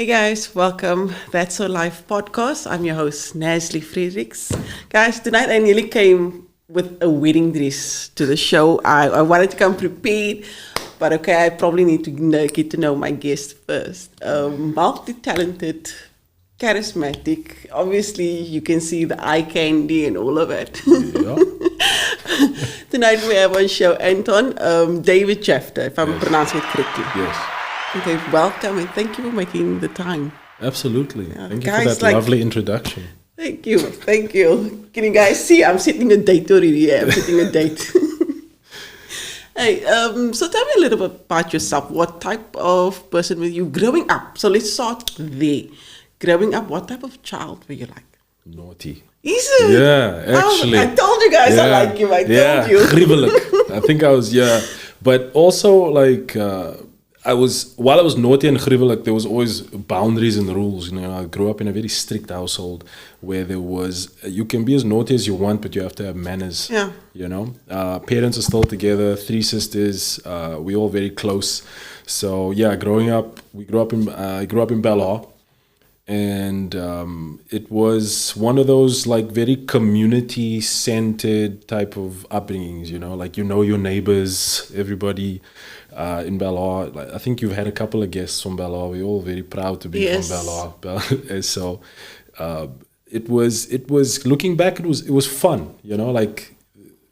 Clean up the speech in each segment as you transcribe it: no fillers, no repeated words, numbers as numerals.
Hey guys, welcome. That's Our Life podcast. I'm your host, Nazli Fredericks. Guys, tonight I nearly came with a wedding dress to the show. I wanted to come prepared, but okay, I probably need to get to know my guest first. Multi-talented, charismatic. Obviously, you can see the eye candy and all of it. Yeah. Tonight we have on show Anton David Jeftha, if I'm pronouncing it correctly. Yes. Okay, welcome and thank you for making the time. Absolutely. Yeah. Thank you Guys, for that lovely introduction. Thank you. Can you guys see? I'm setting a date already. Yeah, I'm setting a date. Hey, so tell me a little bit about yourself. What type of person were you growing up? So let's start there. Growing up, what type of child were you like? Naughty. Is it? Yeah, actually. I told you guys I like you. I told you. Gruwelijk. I think I was, But also, like, while I was naughty and gruwelijk, there was always boundaries and rules. You know, I grew up in a very strict household where there was, you can be as naughty as you want, but you have to have manners. Yeah. You know, parents are still together, 3 sisters, we're all very close. So yeah, growing up, I grew up in Belhar. And it was one of those like very community-centered type of upbringings, you know, like your neighbors, everybody in Belhar. Like, I think you've had a couple of guests from Belhar. We're all very proud to be from Belhar. So it was looking back, it was fun, you know, like.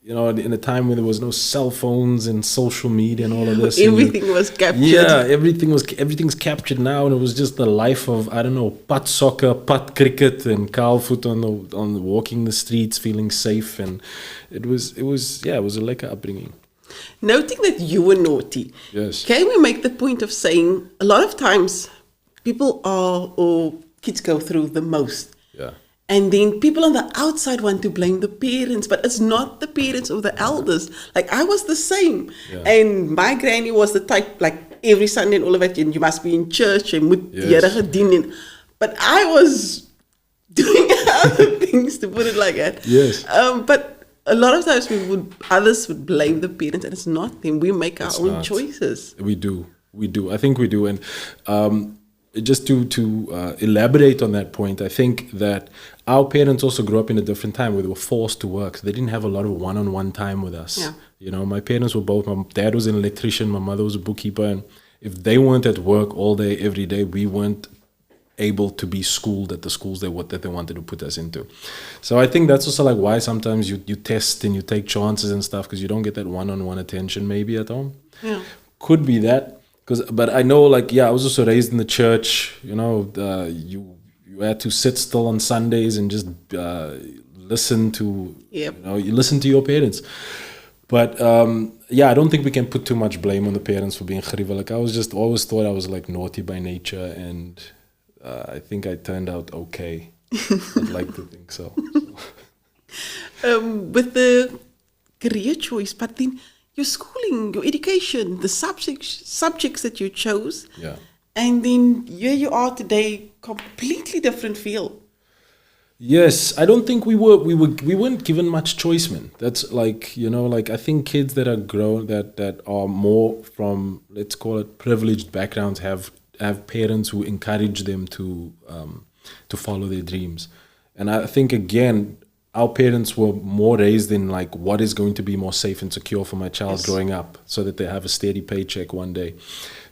You know, in a time when there was no cell phones and social media and all of this. Everything was captured. Yeah, everything's captured now, and it was just the life of, I don't know, putt soccer, putt cricket, and kaalvoet on walking the streets, feeling safe, and it was a lekker upbringing. Noting that you were naughty, yes. Can we make the point of saying a lot of times people or kids go through the most. Yeah. And then people on the outside want to blame the parents, but it's not the parents or the elders. Like, I was the same. Yeah. And my granny was the type, like, every Sunday and all of it, and you must be in church, and moet die Here gedien. But I was doing other things, to put it like that. Yes. But a lot of times others would blame the parents, and it's not them. We make our own choices. We do. I think we do. And just to elaborate on that point, I think that our parents also grew up in a different time where they were forced to work. So they didn't have a lot of one-on-one time with us. Yeah. You know, my parents were both, my dad was an electrician, my mother was a bookkeeper. And if they weren't at work all day, every day, we weren't able to be schooled at the schools that they wanted to put us into. So I think that's also like why sometimes you test and you take chances and stuff, because you don't get that one-on-one attention maybe at home. Yeah. Could be that. But I know, like, I was also raised in the church. You know, you had to sit still on Sundays and just listen to, you listen to your parents. But I don't think we can put too much blame on the parents for being gruwelijk. I was just always thought I was like naughty by nature, and I think I turned out okay. I'd like to think so. With the career choice, but then your schooling, your education, the subjects that you chose, and then here you are today, completely different field. Yes, I don't think we weren't given much choice, man. That's like, you know, like I think kids that are grown that are more from, let's call it, privileged backgrounds have parents who encourage them to follow their dreams, and I think again, our parents were more raised in like what is going to be more safe and secure for my child growing up, so that they have a steady paycheck one day.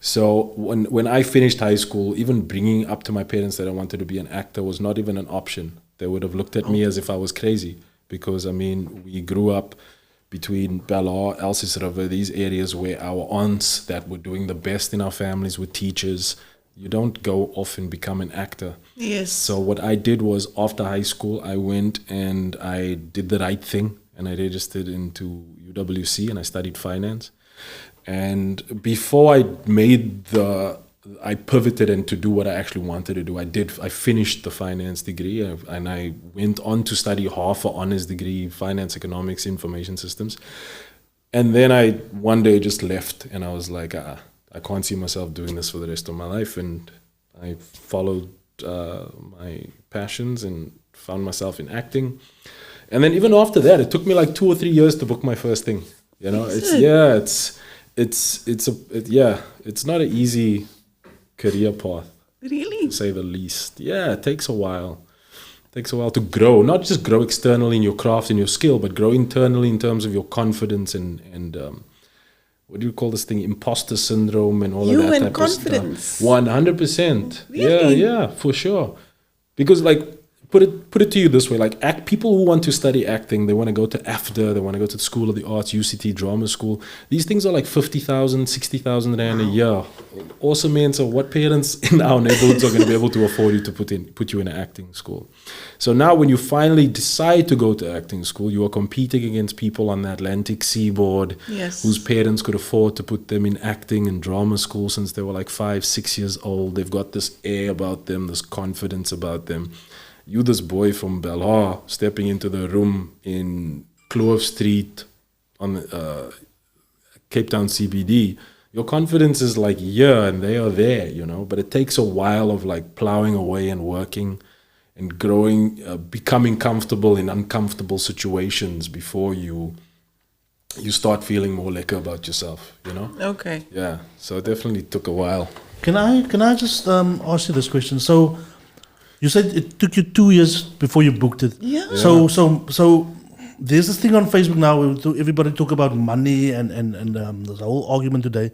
So when I finished high school, even bringing up to my parents that I wanted to be an actor was not even an option. They would have looked at me as if I was crazy, because I mean, we grew up between Belhar, Elsies River, these areas where our aunts that were doing the best in our families were teachers. You don't go off and become an actor. Yes. So what I did was, after high school, I went and I did the right thing, and I registered into UWC and I studied finance. And before I pivoted and to do what I actually wanted to do. I finished the finance degree, and I went on to study half an honors degree, finance, economics, information systems. And then I one day just left, and I was like, I can't see myself doing this for the rest of my life. And I followed my passions and found myself in acting. And then even after that, it took me like 2 or 3 years to book my first thing. You know, it's not an easy career path. Really? to say the least. Yeah, it takes a while. It takes a while to grow, not just grow externally in your craft and your skill, but grow internally in terms of your confidence and what do you call this thing? Imposter syndrome and all You of that and type confidence. of stuff. 100%. Really? Yeah, for sure. Because like, put it to you this way, like people who want to study acting, they want to go to AFDA, they want to go to the School of the Arts, UCT Drama School. These things are like 50,000, 60,000 rand a year. Awesome, man. So what parents in our neighborhoods are going to be able to afford you to put you in an acting school? So now when you finally decide to go to acting school, you are competing against people on the Atlantic seaboard whose parents could afford to put them in acting and drama school since they were like 5, 6 years old. They've got this air about them, this confidence about them. You, this boy from Belhar, stepping into the room in Kloof Street on Cape Town CBD, your confidence is like here and they are there, you know. But it takes a while of like plowing away and working and growing, becoming comfortable in uncomfortable situations before you start feeling more lekker about yourself, you know. Okay. Yeah, so it definitely took a while. Can I just ask you this question? So you said it took you 2 years before you booked it. Yeah. So there's this thing on Facebook now where everybody talk about money and there's a whole argument today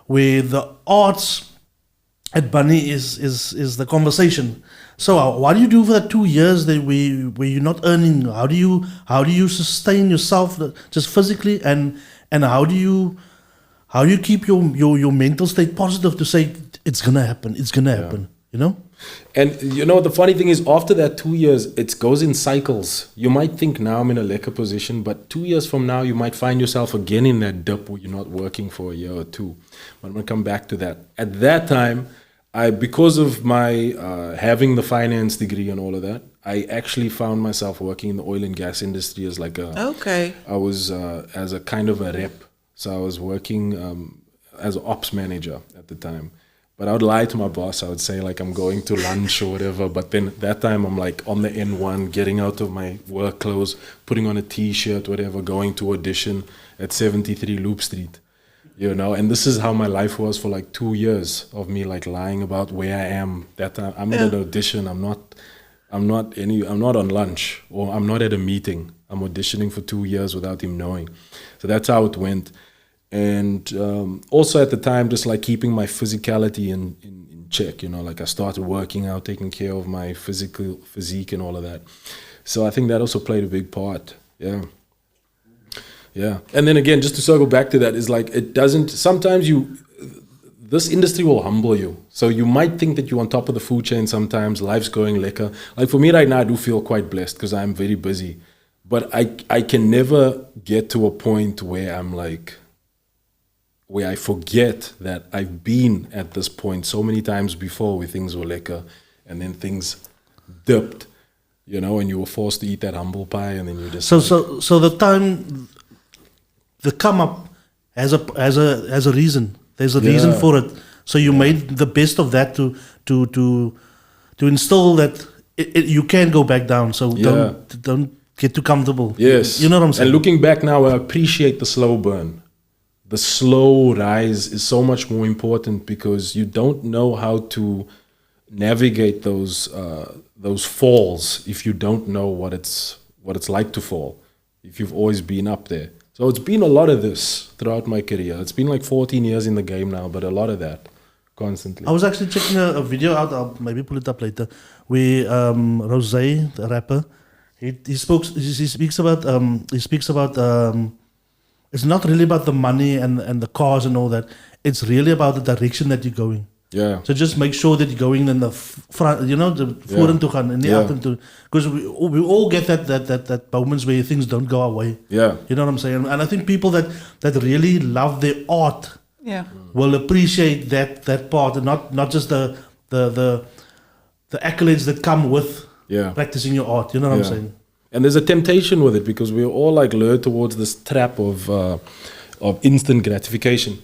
where the arts at Bunny is the conversation. So what do you do for that 2 years where you're not earning? How do you sustain yourself just physically and how do you keep your mental state positive to say it's gonna happen, you know? And you know, the funny thing is, after that 2 years, it goes in cycles. You might think now I'm in a lekker position, but 2 years from now, you might find yourself again in that dip where you're not working for a year or two. But I'm going to come back to that. At that time, because of my having the finance degree and all of that, I actually found myself working in the oil and gas industry as like I was as a kind of a rep. So I was working as an ops manager at the time. But I would lie to my boss. I would say like I'm going to lunch or whatever. But then at that time I'm like on the N1, getting out of my work clothes, putting on a T-shirt, whatever, going to audition at 73 Loop Street, you know. And this is how my life was for like 2 years of me like lying about where I am. That time I'm at an audition. I'm not on lunch or I'm not at a meeting. I'm auditioning for 2 years without him knowing. So that's how it went. And also at the time, just like keeping my physicality in check, you know, like I started working out, taking care of my physique and all of that. So I think that also played a big part. Yeah. And then again, just to circle back to that, is like, it doesn't, sometimes this industry will humble you. So you might think that you're on top of the food chain sometimes, life's going lekker. Like for me right now, I do feel quite blessed because I'm very busy. But I can never get to a point where I'm like, where I forget that I've been at this point so many times before where things were lekker and then things dipped, you know, and you were forced to eat that humble pie and then you just... So the time, the come up has a reason. There's a reason for it. So you made the best of that to instill that you can go back down. So don't get too comfortable. Yes. You know what I'm saying? And looking back now, I appreciate the slow burn. The slow rise is so much more important because you don't know how to navigate those falls if you don't know what it's like to fall, if you've always been up there. So it's been a lot of this throughout my career. It's been like 14 years in the game now, but a lot of that constantly. I was actually checking a video out, I'll maybe pull it up later, where Rose, the rapper, he speaks about it's not really about the money and the cars and all that. It's really about the direction that you're going. Yeah. So just make sure that you're going in the front, you know, the vorentoe gaan and the agtertoe. Because we all get that moments where things don't go our way. Yeah. You know what I'm saying? And I think people that really love their art will appreciate that part and not just the accolades that come with practicing your art. You know what I'm saying? And there's a temptation with it because we're all like lured towards this trap of instant gratification.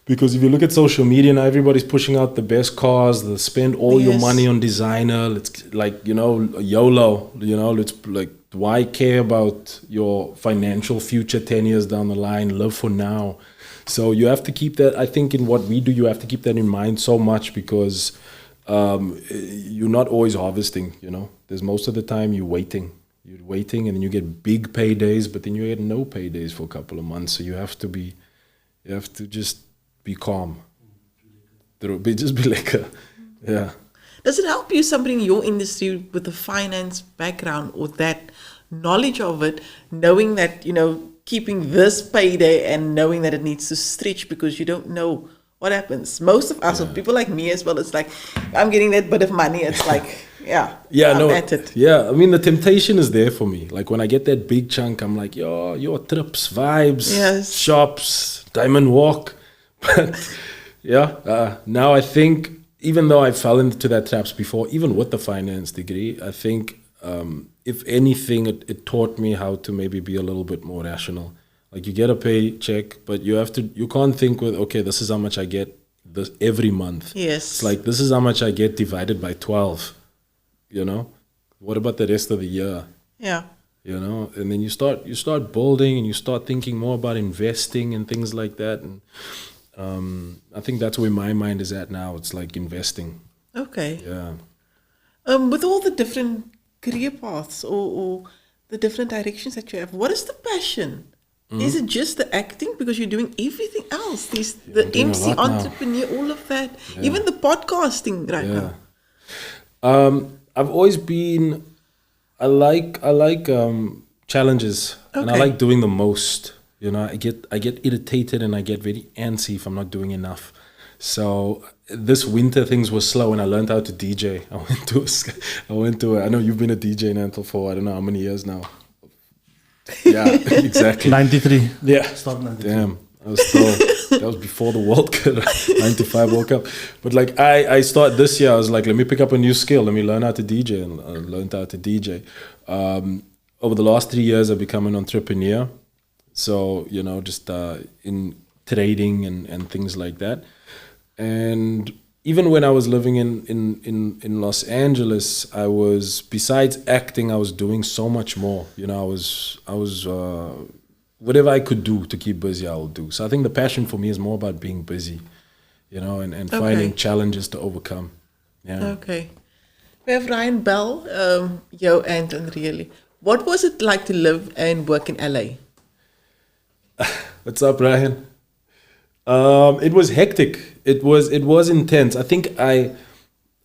Because if you look at social media now, everybody's pushing out the best cars. They spend all your money on designer. Let's like, you know, YOLO. You know, let's like, why care about your financial future 10 years down the line? Live for now. So you have to keep that. I think in what we do, you have to keep that in mind so much because you're not always harvesting, you know. There's most of the time you're waiting. You're waiting and then you get big paydays, but then you get no paydays for a couple of months. So you have to just be calm. Just be lekker. Yeah. Does it help you, somebody in your industry with a finance background or that knowledge of it, knowing that, you know, keeping this payday and knowing that it needs to stretch because you don't know what happens? Most of us, or people like me as well, it's like, I'm getting that bit of money, it's like, I'm at it. Yeah, I mean, the temptation is there for me. Like when I get that big chunk, I'm like, your trips, vibes, shops, diamond walk. But now I think, even though I fell into that traps before, even with the finance degree, I think if anything, it taught me how to maybe be a little bit more rational. Like you get a paycheck, but you can't think with, okay, this is how much I get this every month. Yes. It's like, this is how much I get divided by 12, you know? What about the rest of the year? Yeah. You know, and then you start building and you start thinking more about investing and things like that. And I think that's where my mind is at now. It's like investing. Okay. Yeah. With all the different career paths or the different directions that you have, what is the passion? Is it just the acting? Because you're doing everything else. The MC, entrepreneur, all of that. Yeah. Even the podcasting right now. I've always been, I like challenges. Okay. And I like doing the most. You know, I get irritated and I get very antsy if I'm not doing enough. So this winter things were slow and I learned how to DJ. I know you've been a DJ in Anton for I don't know how many years now. Yeah, exactly. 93. Yeah. Start 93. Damn. That was before the World Cup, 95 World Cup. But like I started this year, I was like, let me pick up a new skill. Let me learn how to DJ, and I learned how to DJ. Over the last 3 years, I've become an entrepreneur. So, you know, just in trading and things like that. And even when I was living in Los Angeles, I was, besides acting, I was doing so much more. You know, I was whatever I could do to keep busy, I will do. So I think the passion for me is more about being busy, you know, and finding challenges to overcome. Yeah. Okay. We have Ryan Bell, Anton, really. What was it like to live and work in LA? What's up, Ryan? It was hectic. It was intense. I think I'm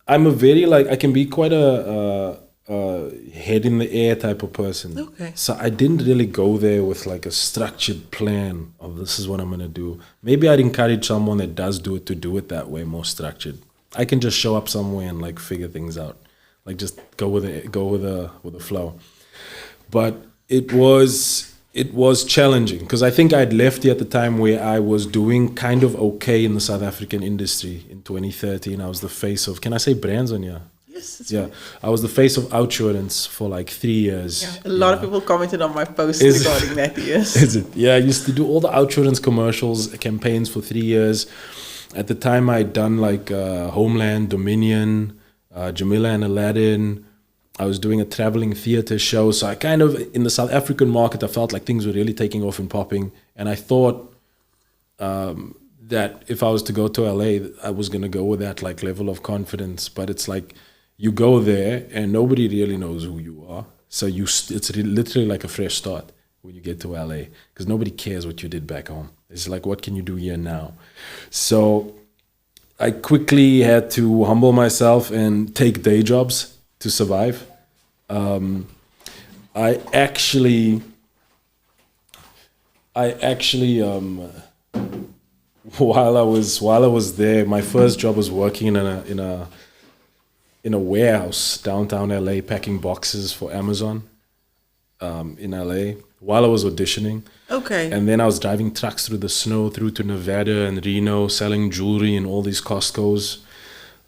a very I can be quite a head in the air type of person. Okay. So I didn't really go there with like a structured plan of this is what I'm gonna do. Maybe I'd encourage someone that does do it to do it that way, more structured. I can just show up somewhere and like figure things out, like just go with the flow. But it was challenging because I think I'd left here at the time where I was doing kind of okay in the South African industry in 2013. I was the face of, can I say brands on here? Yes. Yeah, I was the face of Outsurance for like 3 years. Yeah, a lot of people commented on my post regarding that. Yes. Is it? Yeah, I used to do all the Outsurance commercials, campaigns for 3 years. At the time, I'd done like Homeland, Dominion, Jamila and Aladdin. I was doing a traveling theater show. So I kind of, in the South African market, I felt like things were really taking off and popping. And I thought that if I was to go to LA, I was going to go with that like level of confidence. But it's like you go there and nobody really knows who you are. So it's literally like a fresh start when you get to LA because nobody cares what you did back home. It's like, what can you do here now? So I quickly had to humble myself and take day jobs to survive. I actually while I was there, my first job was working in a warehouse downtown LA, packing boxes for Amazon in LA while I was auditioning. Okay. And then I was driving trucks through the snow through to Nevada and Reno, selling jewelry in all these Costco's.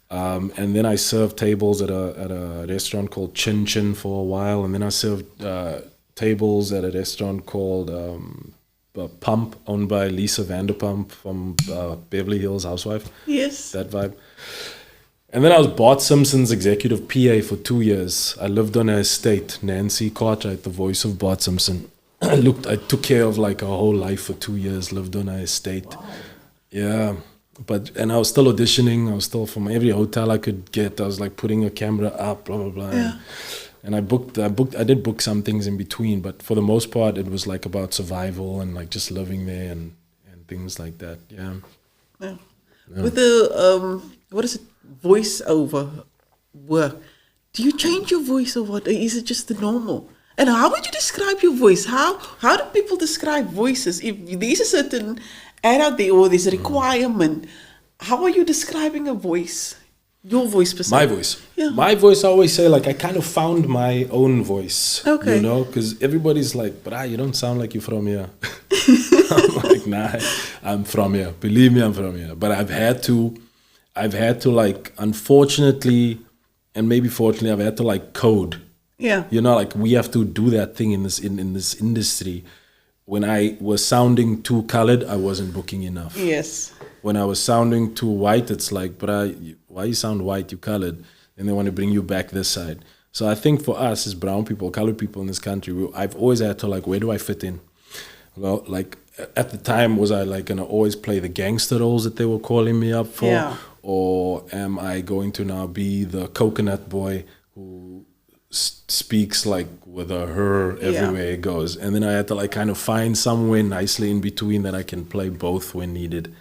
And then I served tables at a restaurant called Chin Chin for a while. And then I served tables at a restaurant called Pump, owned by Lisa Vanderpump from Beverly Hills Housewife. Yes. That vibe. And then I was Bart Simpson's executive PA for 2 years. I lived on her estate. Nancy Cartwright, the voice of Bart Simpson. I took care of like her whole life for 2 years, lived on her estate. Wow. Yeah. and I was still auditioning. I was still from every hotel I could get. I was like putting a camera up, blah blah blah. Yeah. And I did book some things in between, but for the most part, it was like about survival and like just living there and things like that. Yeah. Yeah. With the what is it, voiceover work? Do you change your voice or what? Or is it just the normal? And how would you describe your voice? How do people describe voices? If there's a certain ad out there or there's a requirement, how are you describing a voice? Your voice specifically? My voice. Yeah. My voice, I always say, like, I kind of found my own voice. Okay. You know, because everybody's like, but you don't sound like you're from here. I'm like, nah, I'm from here. Believe me, I'm from here. But I've had to like, unfortunately, and maybe fortunately, I've had to like code. Yeah. You know, like we have to do that thing in this industry. When I was sounding too colored, I wasn't booking enough. Yes. When I was sounding too white, it's like, but why you sound white? You colored, and they want to bring you back this side. So I think for us as brown people, colored people in this country, I've always had to like, where do I fit in? Well, like at the time, was I like gonna always play the gangster roles that they were calling me up for, Yeah. or am I going to now be the coconut boy who speaks like with a her everywhere it goes? And then I had to like kind of find somewhere nicely in between that I can play both when needed.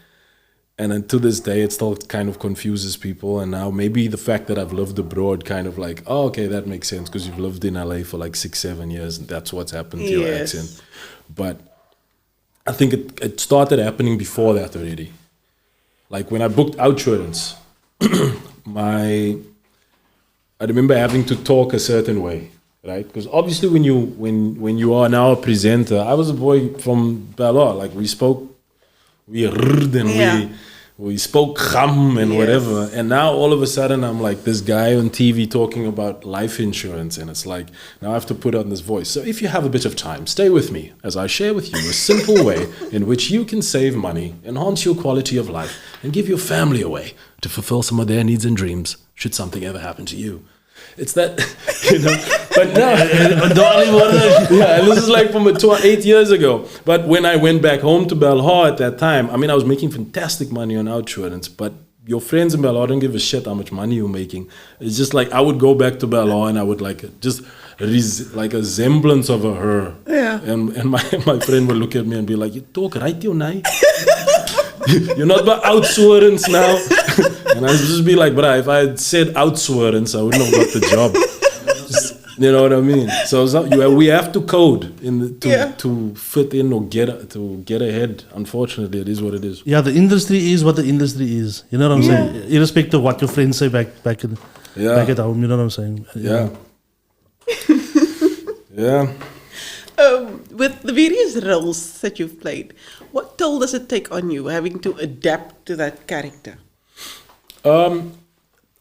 And then to this day, it still kind of confuses people. And now maybe the fact that I've lived abroad kind of like, oh, okay, that makes sense because you've lived in LA for like 6-7 years and that's what's happened to your accent. But I think it started happening before that already. Like when I booked Outsurance, I remember having to talk a certain way, right? Because obviously when you are now a presenter, I was a boy from Belhar, like we heard and we spoke Kham and whatever. And now all of a sudden I'm like this guy on TV talking about life insurance. And it's like, now I have to put on this voice. So if you have a bit of time, stay with me as I share with you a simple way in which you can save money, enhance your quality of life, and give your family a way to fulfill some of their needs and dreams should something ever happen to you. It's that, you know, but no, yeah, this is like from 8 years ago. But when I went back home to Belhar at that time, I mean, I was making fantastic money on Outsurance, but your friends in Belhar don't give a shit how much money you're making. It's just like, I would go back to Belhar and I would like just like a semblance of a her. Yeah. And my friend would look at me and be like, you talk right, you know? You're not about Outsurance now. And I'd just be like, if I had said Outsurance, I wouldn't have got the job. You know what I mean? So we have to code to fit in or get ahead. Unfortunately, it is what it is. Yeah, the industry is what the industry is. You know what I'm saying? Irrespective of what your friends say back at home. You know what I'm saying? Yeah. Yeah. With the various roles that you've played, what toll does it take on you having to adapt to that character?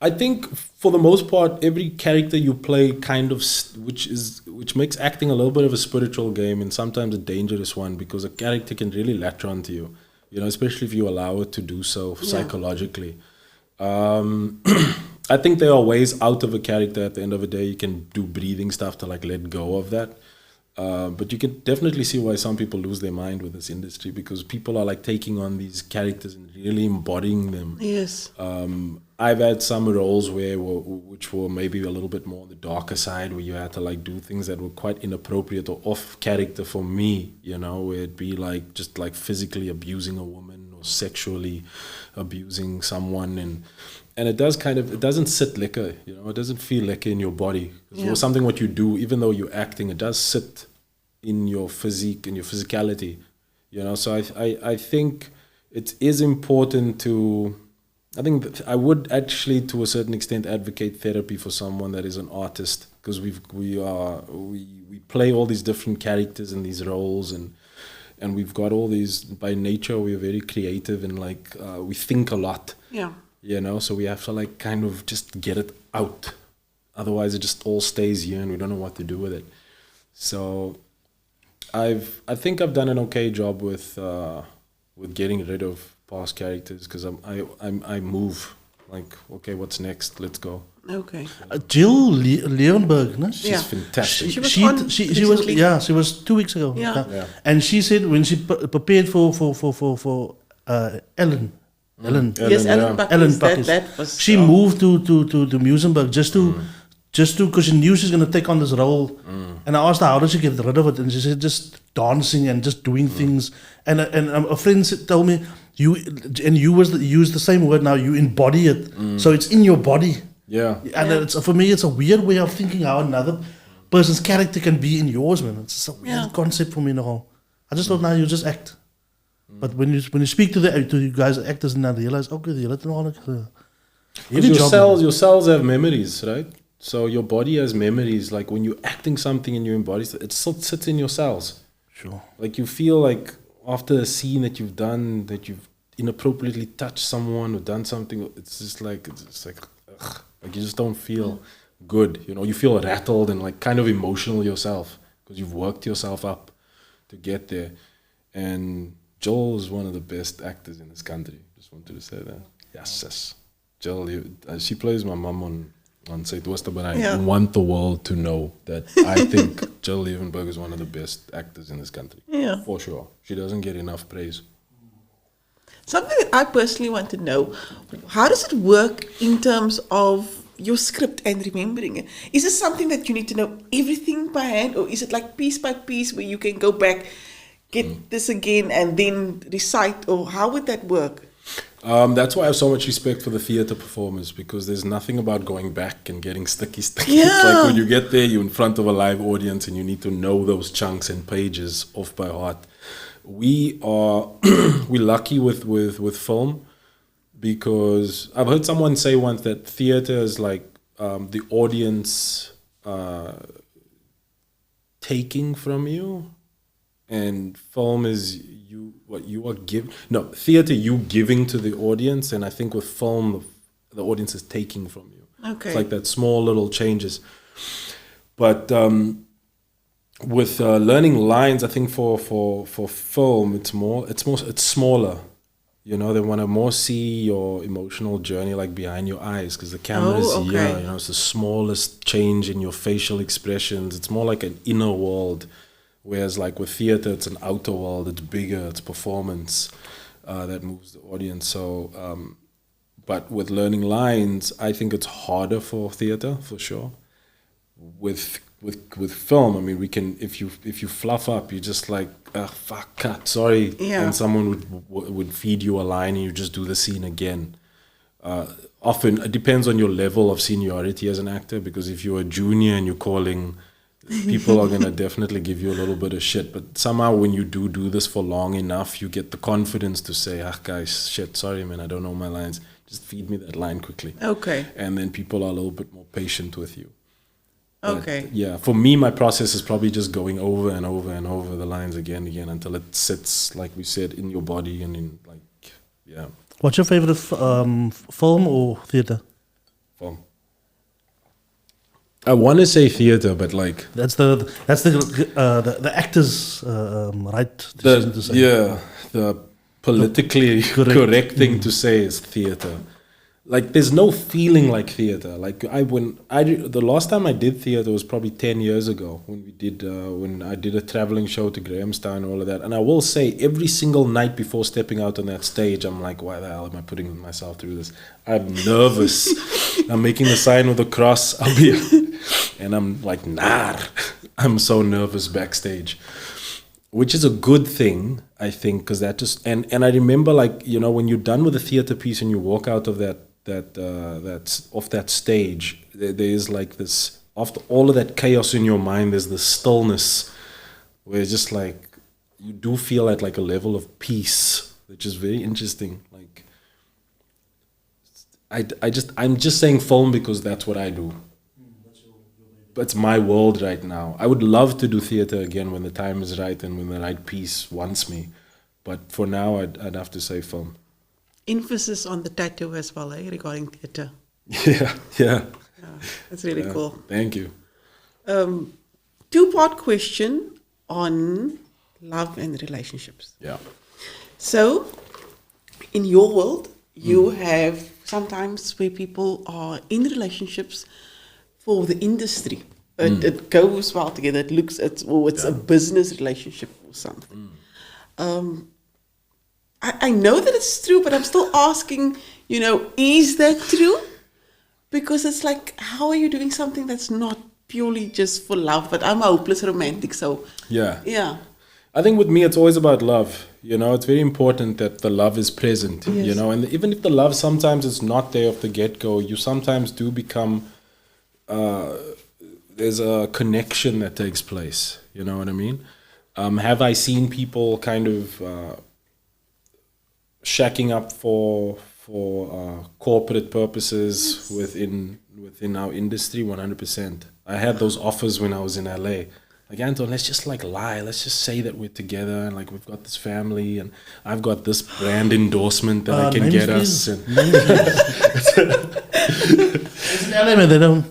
I think for the most part, every character you play kind of, which makes acting a little bit of a spiritual game and sometimes a dangerous one because a character can really latch onto you, you know, especially if you allow it to do so psychologically. I think there are ways out of a character. At the end of the day, you can do breathing stuff to like let go of that. But you can definitely see why some people lose their mind with this industry because people are like taking on these characters and really embodying them. Yes. I've had some roles which were maybe a little bit more on the darker side where you had to like do things that were quite inappropriate or off character for me, you know, where it'd be like just like physically abusing a woman or sexually abusing someone and it doesn't sit lekker, you know, it doesn't feel lekker in your body. Or something what you do, even though you're acting, it does sit in your physique, in your physicality, you know. So I think it is important to, I think that I would actually to a certain extent advocate therapy for someone that is an artist because we play all these different characters in these roles and we've got all these, by nature we're very creative and like we think a lot. Yeah. You know, so we have to like kind of just get it out. Otherwise it just all stays here and we don't know what to do with it. So I think I've done an okay job with getting rid of past characters because I move like, okay, what's next? Let's go. Okay. Jill Leeuwenberg, no? She's fantastic. She was 2 weeks ago. Yeah. And she said when she prepared for Ellen, Ellen. Yes, Ellen Buck. Ellen Yes, Buck. that was. She moved to Muizenberg just to because she knew she's going to take on this role. And I asked her, how did she get rid of it? And she said, just dancing and just doing things. And a friend told me, you use the same word now, you embody it. So it's in your body. Yeah. And it's, for me, it's a weird way of thinking how another person's character can be in yours, man. It's a weird concept for me now. I just thought, now you just act. But when you speak to you guys, actors, and I realize, okay, your cells have memories, right? So your body has memories. Like when you're acting something in your body, it still sits in your cells. Sure. Like you feel like after a scene that you've done, that you've inappropriately touched someone or done something, it's like ugh, like you just don't feel good. You know, you feel rattled and like kind of emotional yourself because you've worked yourself up to get there. And Joel is one of the best actors in this country. Just wanted to say that. Yes. Joel, she plays my mom on Suidooster, but I want the world to know that I think Jill Leeuwenburg is one of the best actors in this country. Yeah. For sure. She doesn't get enough praise. Something that I personally want to know, how does it work in terms of your script and remembering it? Is it something that you need to know everything by hand, or is it like piece by piece where you can go back, get this again, and then recite, or how would that work? That's why I have so much respect for the theatre performers, because there's nothing about going back and getting sticky. Yeah. It's like when you get there, you're in front of a live audience and you need to know those chunks and pages off by heart. We're lucky with film, because I've heard someone say once that theatre is like the audience taking from you, and film is theater you giving to the audience, and I think with film the audience is taking from you. Okay. It's like that small little changes. But with learning lines, I think for film it's smaller. You know, they want to more see your emotional journey like behind your eyes, because the camera is here. You know, it's the smallest change in your facial expressions. It's more like an inner world. Whereas like with theatre, it's an outer world, it's bigger, it's performance that moves the audience. So, but with learning lines, I think it's harder for theatre, for sure. With film, I mean, we can, if you fluff up, you're just like, fuck, cut, sorry. Yeah. And someone would feed you a line and you just do the scene again. Often, it depends on your level of seniority as an actor, because if you're a junior and you're calling... people are going to definitely give you a little bit of shit, but somehow when you do this for long enough, you get the confidence to say, guys, shit, sorry man, I don't know my lines, just feed me that line quickly. Okay. And then people are a little bit more patient with you. Okay. But, yeah, for me, my process is probably just going over and over and over the lines again and again until it sits, like we said, in your body and in, like, yeah. What's your favorite film or theatre? Film. I want to say theatre, but like that's the actor's right decision to say. Yeah, the politically correct thing to say is theatre. Like there's no feeling like theatre. Like the last time I did theatre was probably 10 years ago when I did a traveling show to Grahamstown and all of that. And I will say every single night before stepping out on that stage, I'm like, why the hell am I putting myself through this? I'm nervous. I'm making the sign with the cross. And I'm like, nah. I'm so nervous backstage, which is a good thing, I think, because that just and I remember, like, you know, when you're done with a theatre piece and you walk out of that's off that stage, there is like this, after all of that chaos in your mind, there's this stillness where it's just like you do feel at like a level of peace, which is very interesting. Like I'm just saying film because that's what I do. It's my world right now. I would love to do theatre again when the time is right and when the right piece wants me. But for now, I'd have to say film. Emphasis on the tattoo as well, regarding theatre. Yeah. That's really cool. Thank you. Two-part question on love and relationships. Yeah. So, in your world, you have sometimes where people are in relationships for the industry. It goes well together. It's a business relationship or something. I know that it's true, but I'm still asking, is that true? Because it's like, how are you doing something that's not purely just for love? But I'm a hopeless romantic, so yeah. I think with me, it's always about love. It's very important that the love is present. Yes. And even if the love sometimes is not there off the get-go, you sometimes do become. There's a connection that takes place. You know what I mean? Have I seen people kind of shacking up for corporate purposes within our industry? 100%. I had those offers when I was in LA. Like, Anton, let's just lie. Let's just say that we're together and we've got this family and I've got this brand endorsement that I can get us. And it's in LA, man. They don't.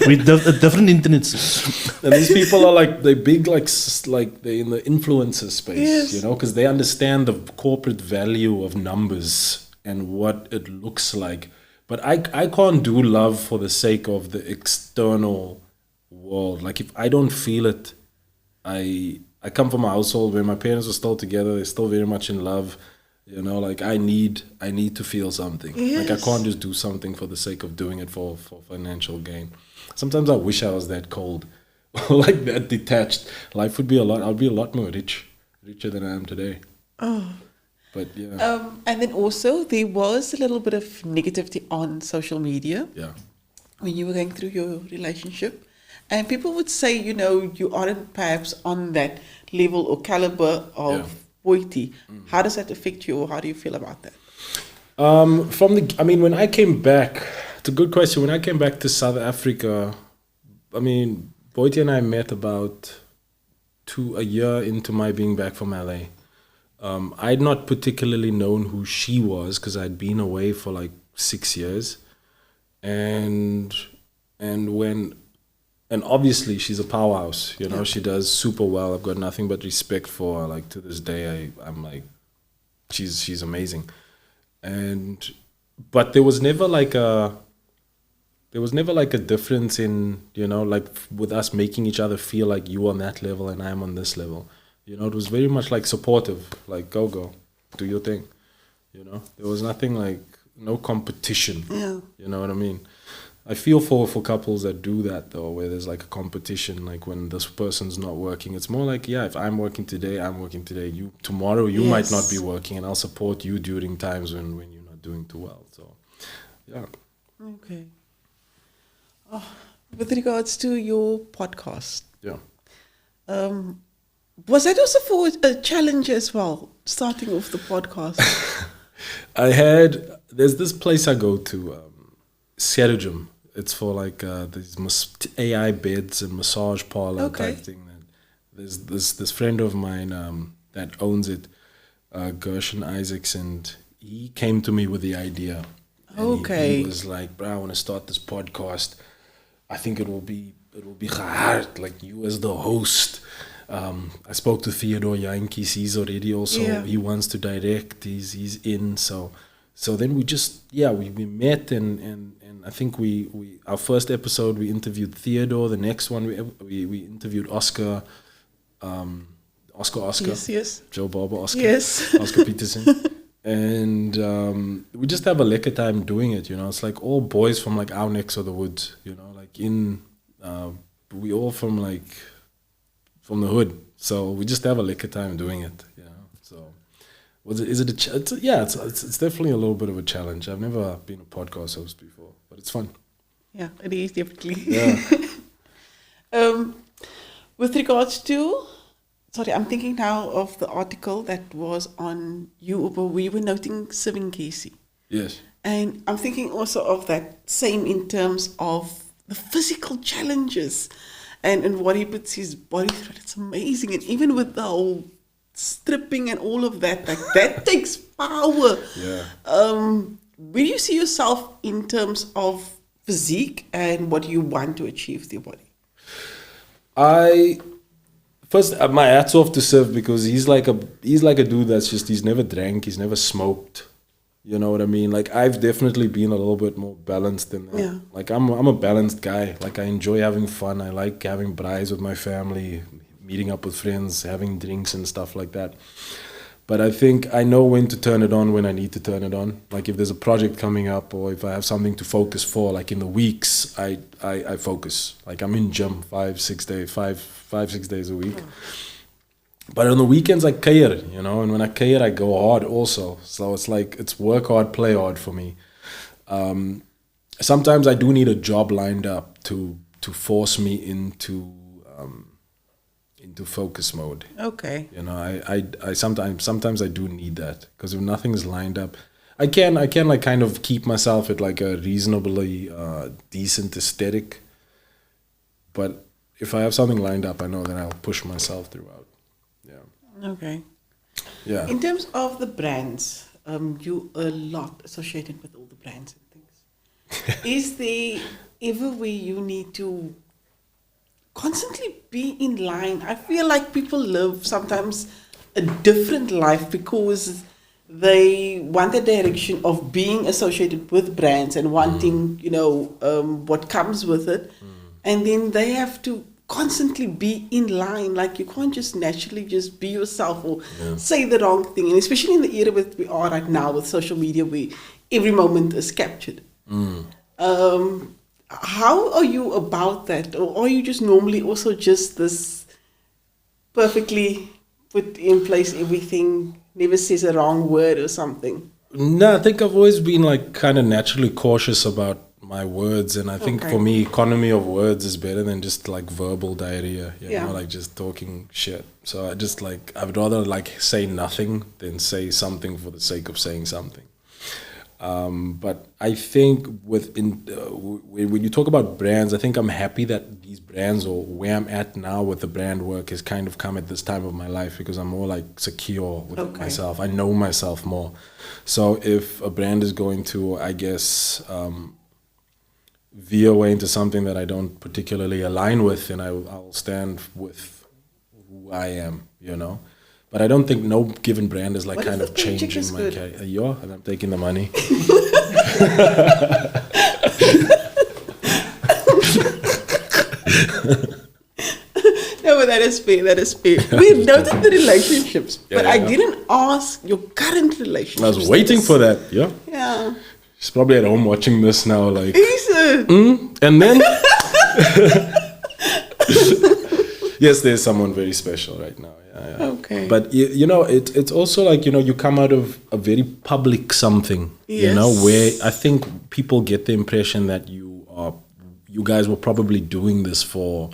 We a different internet. And these people are they're big, they're in the influencer space, yes. Because they understand the corporate value of numbers and what it looks like. But I can't do love for the sake of the external world. Like, if I don't feel it, I come from a household where my parents were still together. They're still very much in love. I need to feel something. Yes. I can't just do something for the sake of doing it for financial gain. Sometimes I wish I was that cold, that detached. Life would be I'll be a lot more richer than I am today. Oh. But yeah. And then also there was a little bit of negativity on social media. Yeah. When you were going through your relationship. And people would say, you aren't perhaps on that level or caliber of Boiti. How does that affect you, or how do you feel about that? When I came back, it's a good question. When I came back to South Africa, Boiti and I met about a year into my being back from LA. I'd not particularly known who she was because I'd been away for 6 years. And obviously she's a powerhouse, she does super well. I've got nothing but respect for her. To this day, I'm she's amazing. But there was never a difference in, with us making each other feel like you on that level and I'm on this level. It was very much supportive, go, do your thing. There was nothing no competition. Yeah. You know what I mean? I feel for couples that do that though, where there's a competition, when this person's not working. It's more if I'm working today, I'm working today. Tomorrow you might not be working, and I'll support you during times when you're not doing too well. So, yeah. Okay. With regards to your podcast, was that also for a challenge as well, starting off the podcast? There's this place I go to, Suidooster. It's for these AI beds and massage parlor type thing. There's this friend of mine that owns it, Gershon Isaacs, and he came to me with the idea. And he was like, "Bro, I want to start this podcast. I think it will be hard, you as the host." I spoke to Theodore Yankees. He's already also he wants to direct. He's in. So then we just we met and I think we our first episode we interviewed Theodore. The next one we interviewed Oscar. Oscar. Yes. Joe Barber, Oscar. Yes. Oscar Peterson. And we just have a lekker time doing it, It's all boys from our necks of the woods, we all from the hood. So we just have a lekker time doing it, So it's definitely a little bit of a challenge. I've never been a podcast host before, but it's fun. Yeah, it is definitely. Yeah. With regards to, I'm thinking now of the article that was on Uber. We were noting Siving Casey. Yes. And I'm thinking also of that same in terms of the physical challenges and what he puts his body through. It's amazing. And even with the whole stripping and all of that, that takes power. Yeah. Where do you see yourself in terms of physique and what you want to achieve with your body? First, my hats off to Siv because he's like a dude that's he's never drank, he's never smoked. You know what I mean? I've definitely been a little bit more balanced than that. Yeah. I'm a balanced guy. I enjoy having fun. I like having braais with my family, meeting up with friends, having drinks and stuff like that. But I think I know when to turn it on when I need to turn it on. Like if there's a project coming up or if I have something to focus for, like in the weeks, I focus. Like I'm in gym 5-6 days a week. But on the weekends I care, you know, and when I care I go hard also. So it's like it's work hard, play hard for me. Sometimes I do need a job lined up to force me into focus mode. Okay. You know, I sometimes I do need that because if nothing's lined up, I can like kind of keep myself at like a reasonably decent aesthetic. But if I have something lined up, I know that I'll push myself throughout. Yeah. Okay. Yeah. In terms of the brands, you a lot associated with all the brands and things. Is there ever where you need to constantly be in line? I feel like people live sometimes a different life because they want the direction of being associated with brands and wanting, you know, what comes with it. And then they have to constantly be in line. Like you can't just naturally just be yourself or say the wrong thing. And especially in the era that we are right now with social media where every moment is captured. How are you about that? Or are you just normally also just this perfectly put in place everything, never says a wrong word or something? No, I think I've always been like kind of naturally cautious about my words, and I think for me, economy of words is better than just like verbal diarrhea, you know, like just talking shit. So I just like, I would rather like say nothing than say something for the sake of saying something. But I think when you talk about brands, I think I'm happy that these brands or where I'm at now with the brand work has kind of come at this time of my life because I'm more like secure with myself. I know myself more. So if a brand is going to, I guess, veer away into something that I don't particularly align with, then I'll stand with who I am, you know. But I don't think no given brand is like kind of changing my career. Yeah, and I'm taking the money. No, but that is fair. That is fair. We noted the relationships, but I didn't ask your current relationship. I was waiting for that. Yeah. Yeah. She's probably at home watching this now, like. Is it? And then. Yes, there's someone very special right now. Yeah. Okay. But you know, it's also like, you know, you come out of a very public something, you know, where I think people get the impression that you guys were probably doing this for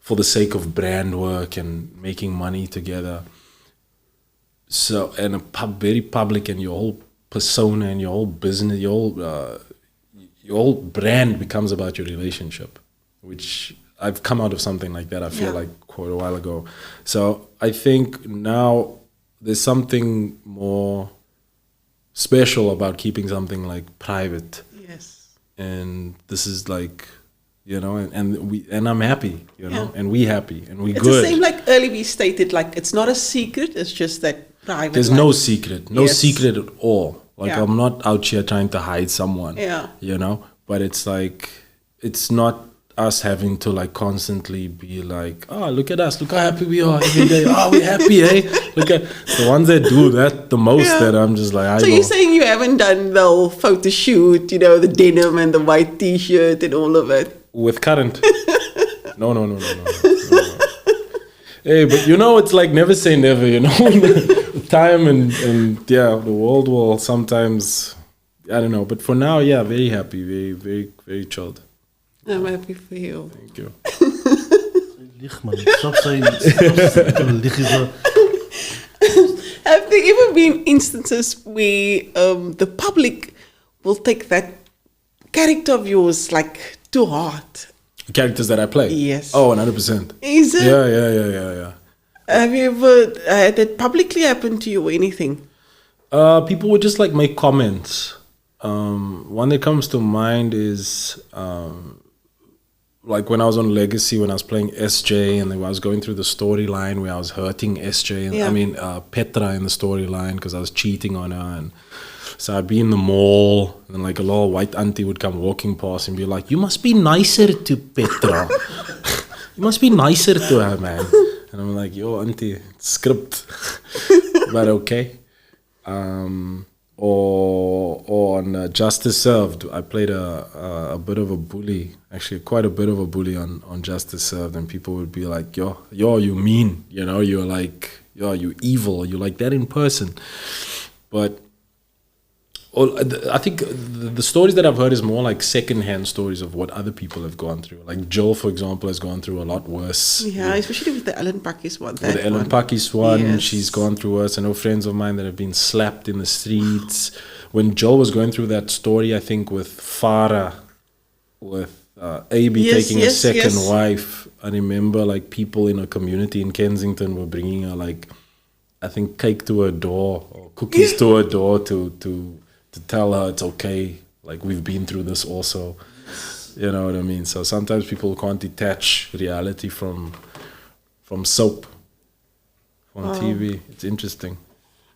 the sake of brand work and making money together. So, and very public, and your whole persona and your whole business, your whole brand becomes about your relationship, which I've come out of something like that, I feel like quite a while ago. So I think now there's something more special about keeping something like private. Yes. And this is like, you know, and I'm happy, you know, and we happy and we good. It's the same like earlier we stated, like it's not a secret, it's just that private. There's no secret at all. Like I'm not out here trying to hide someone, you know, but it's like, it's not us having to like constantly be like, oh, look at us, look how happy we are every day. Oh, we're happy, eh? Look at the ones that do that the most. That I'm just like, so you're saying you haven't done the whole photo shoot, you know, the denim and the white t-shirt and all of it with current? No. Hey, but you know, it's like never say never, you know. Time and the world will sometimes, I don't know, but for now, very happy, very, very, very chilled. I'm happy for you. Thank you. Have there ever been instances where the public will take that character of yours like to heart? Characters that I play? Yes. Oh, 100%. Is it? Yeah. Have you ever had that publicly happen to you or anything? People would just like make comments. One that comes to mind is like when I was on Legacy, when I was playing SJ, and then I was going through the storyline where I was hurting SJ, and Petra in the storyline because I was cheating on her, and so I'd be in the mall, and then like a little white auntie would come walking past and be like, "You must be nicer to Petra. You must be nicer to her, man." And I'm like, "Yo, auntie, it's script." but okay. Or on Justice Served, I played a bit of a bully, actually quite a bit of a bully on Justice Served, and people would be like, yo, you mean, you're like, yo, you evil, you like that in person. But I think the stories that I've heard is more like secondhand stories of what other people have gone through. Like Jill, for example, has gone through a lot worse. Yeah, especially with the Ellen Pakis one. With the Ellen Pakis one, yes. She's gone through worse. I know friends of mine that have been slapped in the streets. When Jill was going through that story, I think with Farah, with AB taking a second wife, I remember like people in a community in Kensington were bringing her like, I think cake to her door or cookies to her door to tell her it's okay, like we've been through this also. You know what I mean? So sometimes people can't detach reality from soap, from TV. It's interesting.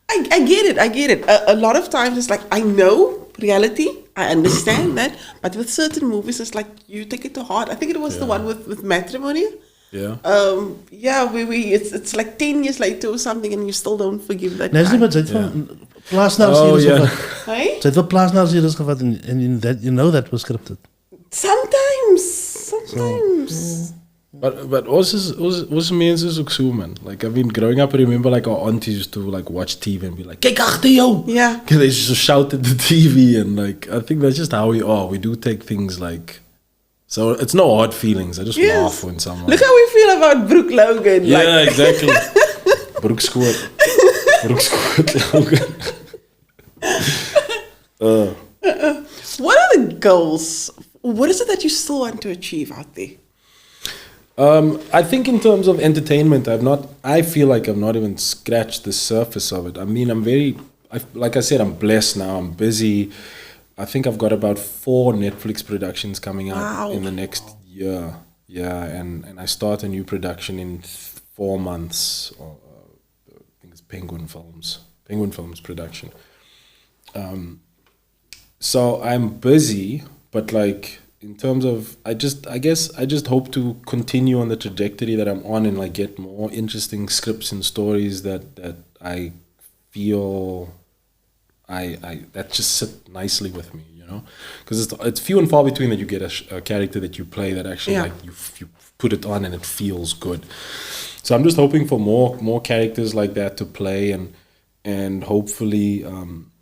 I get it. A lot of times it's like, I know reality, I understand that, but with certain movies it's like you take it to heart. I think it was the one with Matrimony. Yeah. It's like 10 years later or something, and you still don't forgive that. Neslie, but it's Hey? So het plaas nou series gevat and that was scripted. Sometimes. But also means is ook so, man. Like I mean, growing up, I remember like our aunties used to like watch TV and be like, "Kijk achter jou!" Yeah. Because they just shout at the TV, and like I think that's just how we are. We do take things like. So it's no hard feelings. I just laugh when someone. Look how we feel about Brooke Logan. Yeah, exactly. Brooke Squirt Logan. What are the goals? What is it that you still want to achieve out there? I think in terms of entertainment, I feel like I've not even scratched the surface of it. I mean, like I said, I'm blessed now. I'm busy. I think I've got about 4 Netflix productions coming out in the next year. Yeah, and I start a new production in 4 months. I think it's Penguin Films production. So I'm busy, but like in terms of, I guess I just hope to continue on the trajectory that I'm on and like get more interesting scripts and stories that I feel that just sit nicely with me, because it's few and far between that you get a character that you play that actually like you put it on and it feels good. So I'm just hoping for more characters like that to play and hopefully on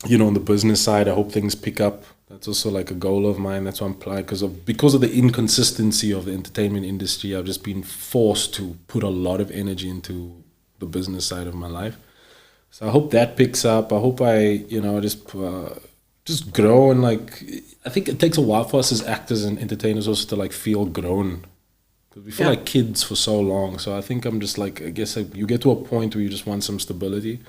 the business side I hope things pick up. That's also like a goal of mine. That's why I'm applying because of the inconsistency of the entertainment industry. I've just been forced to put a lot of energy into the business side of my life. So I hope that picks up. I hope I, just grow, and like I think it takes a while for us as actors and entertainers also to like feel grown, because we feel like kids for so long. So I think I'm just like, I guess you get to a point where you just want some stability.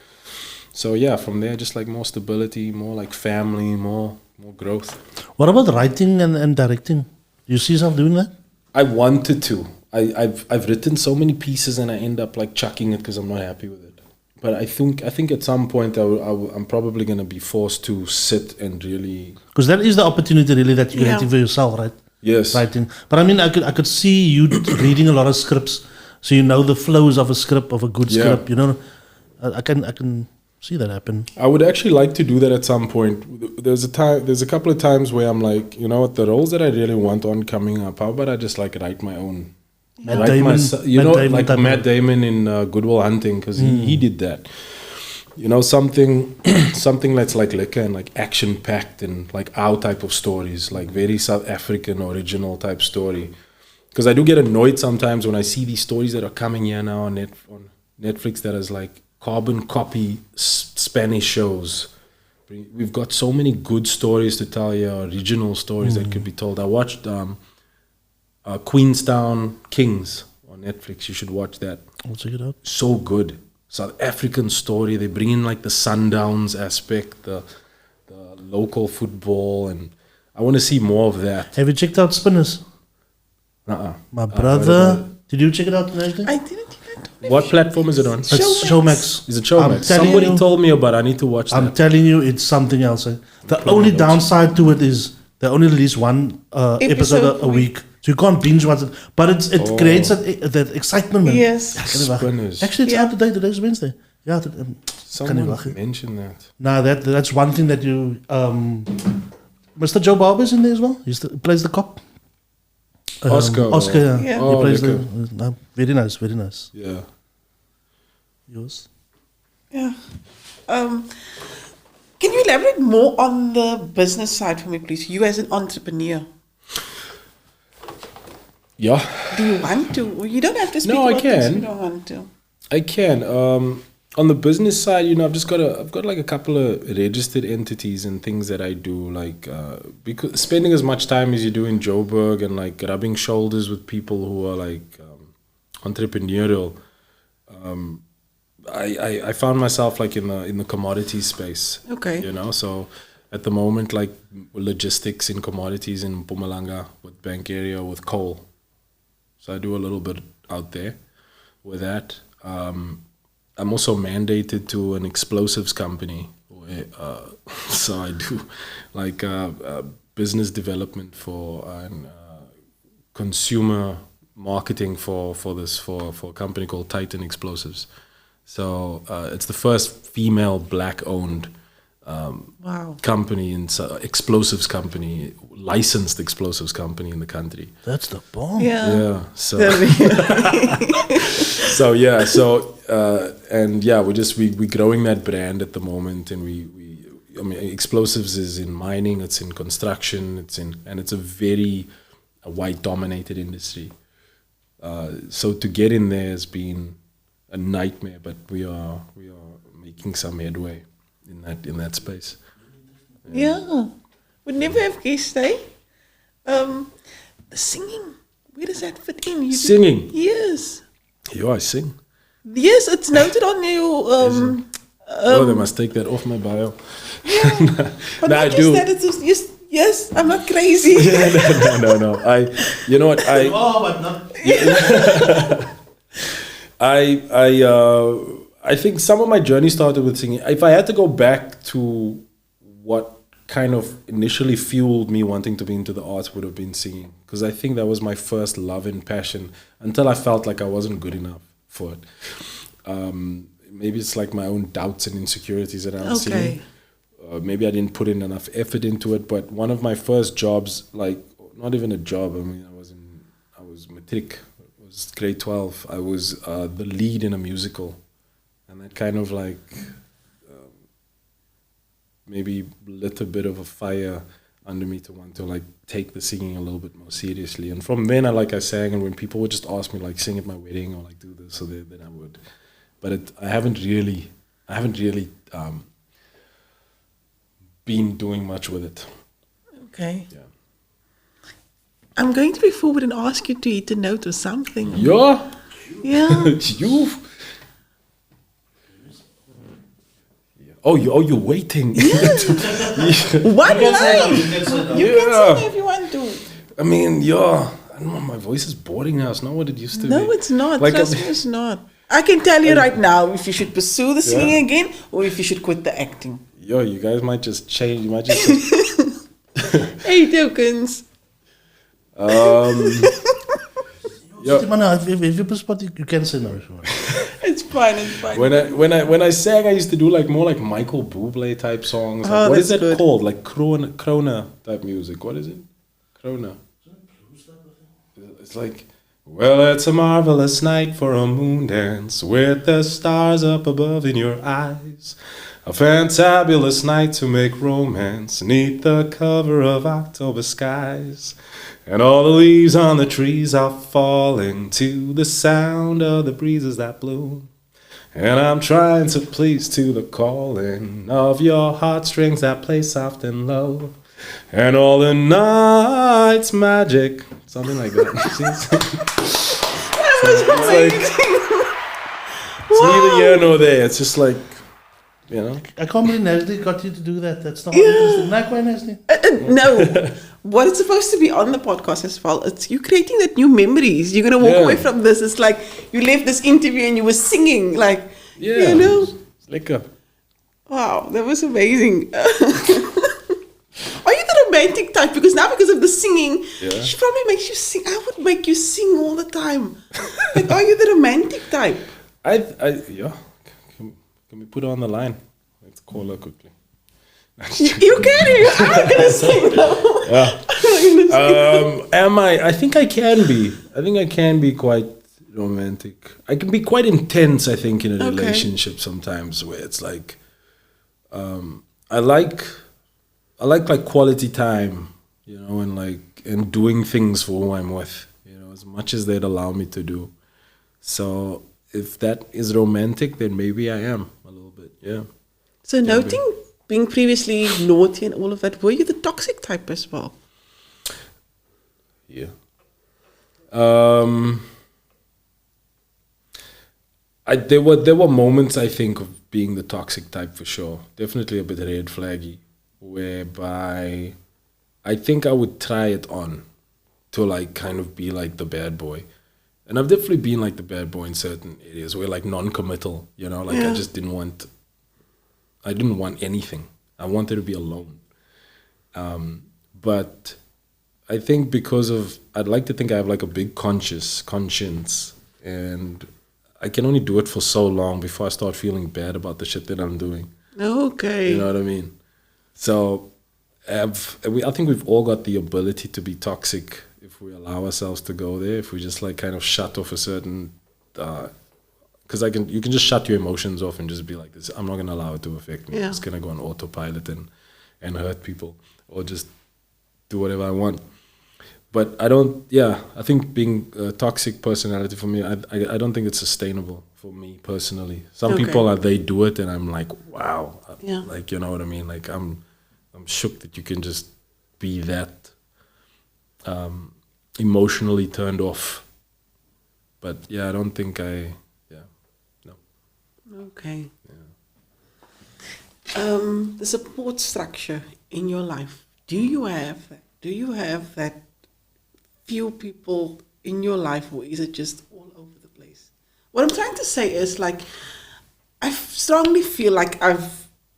So yeah, from there just like more stability, more like family, more growth. What about writing and directing? You see yourself doing that? I wanted to. I've written so many pieces and I end up like chucking it because I'm not happy with it. But I think at some point I'm probably going to be forced to sit and really... Because that is the opportunity really that you're creating for yourself, right? Yes. Writing. But I mean, I could see you reading a lot of scripts, so you know the flows of a script, of a good script, I can see that happen. I would actually like to do that at some point. There's a couple of times where I'm like, the roles that I really want on coming up, how about I just like write my own... Matt Damon, Matt Damon in Good Will Hunting, because he did that. Something that's like liquor and like action packed and like our type of stories, like very South African original type story. Because I do get annoyed sometimes when I see these stories that are coming here now on Netflix that is like carbon copy Spanish shows. We've got so many good stories to tell here, original stories that could be told. I watched Queenstown Kings on Netflix. You should watch that. I'll check it out. So good. South African story. They bring in like the Sundowns aspect, the local football, and I want to see more of that. Have you checked out Spinners? My brother. Did you check it out? I didn't. What platform is it on? It's Showmax. Is it Showmax? Somebody told me about it. I need to watch that. I'm telling you, it's something else. The only downside to it is they only release one episode a week. So you can't binge watch it. But it creates that excitement, man. Yes. Spinners. Actually, it's out today. Today's Wednesday. Ja, Someone mentioned that. Nah, that's one thing that you... Mr. Joe Barber's in there as well. He plays the cop. Oscar. Oscar, Yeah. He plays okay. very nice, very nice. Yeah. Yours? Yeah. Can you elaborate more on the business side for me, please? You as an entrepreneur. Yeah. Do you want to? Well, you don't have to speak No, I about this if can. you don't want to. I can. On the business side, I've got like a couple of registered entities and things that I do, like because spending as much time as you do in Joburg and like rubbing shoulders with people who are like entrepreneurial. I found myself like in the commodity space. Okay. So at the moment, like logistics in commodities in Mpumalanga with Bank Area with coal. So I do a little bit out there with that. I'm also mandated to an explosives company, where, so I do like business development for consumer marketing for a company called Titan Explosives. So it's the first female black-owned Wow. company in explosives company, licensed explosives company in the country. That's the bomb. Yeah. Yeah. We're growing that brand at the moment, and explosives is in mining, it's in construction, it's a very white dominated industry. So to get in there has been a nightmare, but we are making some headway in that space. Yeah. Would never have guessed, eh? The singing. Where does that fit in? You do- Singing? Yes. Yeah, I sing. Yes, it's noted on your. They must take that off my bio. But No, not I just do. that, it's just, yes, I'm not crazy. No. You know what? Oh, but not... I think some of my journey started with singing. If I had to go back to what kind of initially fueled me wanting to be into the arts, would have been singing, because I think that was my first love and passion until I felt like I wasn't good enough for it. Maybe it's like my own doubts and insecurities around singing. Maybe I didn't put in enough effort into it, but one of my first jobs, like not even a job, I was matric, it was grade 12. I was the lead in a musical, and that kind of like maybe lit a bit of a fire under me to want to like take the singing a little bit more seriously. And from then I sang, and when people would just ask me like sing at my wedding or like do this, so then I would. But I haven't really been doing much with it. Okay. Yeah. I'm going to be forward and ask you to hit a note or something. Yeah. Yeah. You. You're waiting. One line. You can sing if you want to. I mean, I don't know, my voice is boring now. It's not what it used to be. No, it's not. Like, Trust me, it's not. I can tell you right now if you should pursue the singing again or if you should quit the acting. You guys might just change. You might just. Hey, tokens. If you push spot, you can say no if you want. It's fine. It's fine. When I sang, I used to do like more like Michael Bublé type songs. Oh, Like, what is that's that good. called? Like Krona type music. What is it? Krona. It's like, well, it's a marvelous night for a moon dance with the stars up above in your eyes. A fantabulous night to make romance 'neath the cover of October skies. And all the leaves on the trees are falling to the sound of the breezes that blow. And I'm trying to please to the calling of your heartstrings that play soft and low. And all the night's magic. Something like that. That was amazing. It's neither here nor there. It's just like, I can't believe Nazli got you to do that. That's not interesting. Not quite Nazli. No. What it's supposed to be on the podcast as well, it's you creating that new memories. You're going to walk away from this. It's like you left this interview and you were singing. Like, It's lekker. Wow, that was amazing. Are you the romantic type? Because of the singing, she probably makes you sing. I would make you sing all the time. Like, are you the romantic type? Can we put her on the line? Let's call her quickly. You can. I'm not gonna say no. Yeah. Am I? I think I can be. I think I can be quite romantic. I can be quite intense, I think, in a relationship sometimes, where it's like, I like quality time, you know, and doing things for who I'm with, you know, as much as they'd allow me to do. So if that is romantic, then maybe I am a little bit, yeah. So noting being previously naughty and all of that, were you the toxic type as well? Yeah. There were moments, I think, of being the toxic type for sure. Definitely a bit red flaggy, whereby I think I would try it on to like kind of be like the bad boy. And I've definitely been like the bad boy in certain areas where like non-committal, you know, like I just didn't want anything. I wanted to be alone. But I think I'd like to think I have like a big conscience, and I can only do it for so long before I start feeling bad about the shit that I'm doing. Okay. You know what I mean? So I think we've all got the ability to be toxic if we allow ourselves to go there, if we just like kind of shut off a certain, because you can just shut your emotions off and just be like this. I'm not gonna allow it to affect me. I'm just gonna go on autopilot and hurt people or just do whatever I want. But I don't. Yeah, I think being a toxic personality for me, I don't think it's sustainable for me personally. Some people they do it, and I'm like, wow, like you know what I mean. Like I'm shook that you can just be that emotionally turned off. But yeah, I don't think no. Okay. Yeah. The support structure in your life. Do you have that? Do you have that? Few people in your life, or is it just all over the place? What I'm trying to say is like, I strongly feel like